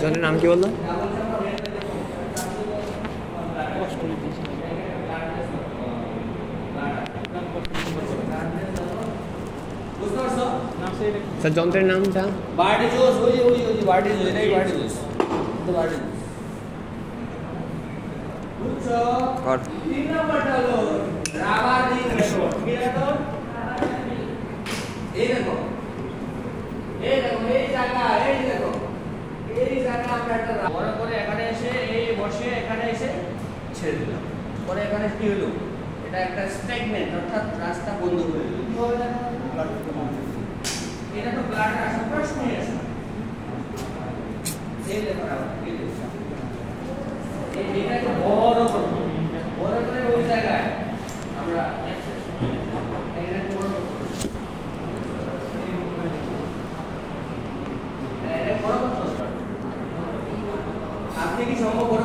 জনের নাম কি বললো? স্যার যন্ত্রের নামটা বার্ডিজোস ওই বার্ডিজোস এটাই বার্ডিজোস তো বার্ডিজোস বুঝছো আর 3 নাম্বারটা হলো রাবার রিং রেকর্ড কি রেকর্ড এই দেখো এই জায়গা আমরা একটা বড় করে এখানে এসে এই বসে এখানে এসে ছেড়ে দিলাম পরে এখানে কি হলো এটা একটা স্ট্যাগনেন্ট অর্থাৎ রাস্তা বন্ধ করে দিল কি হবে জানো এটা তো ব্লাড আসা প্রশ্নই আসে এই দেখো এটা তো বড় করে ওই জায়গায় আমরা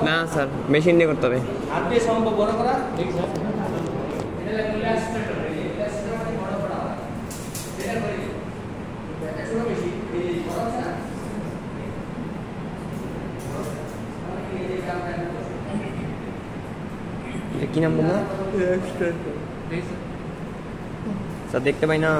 না স্যার মেশিন দিয়ে করতে হবে। হাত দিয়ে সম্ভব বড় করা ঠিক স্যার এটা লাগে ইলাস্ট্রেটর মানে বড় করা হয় এটা করে এটা ছোট মেশিন এই বড় আছে না কি নাম বললো স্যার? দেখতে পাই না।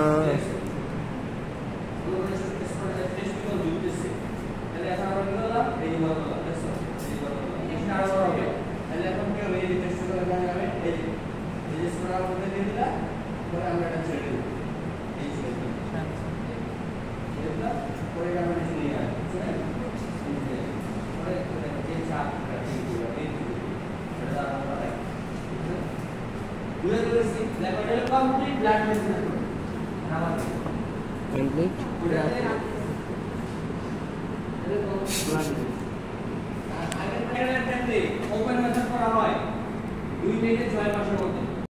complete blood vessel complete open method করা হয় 2 থেকে 6 মাসের মধ্যে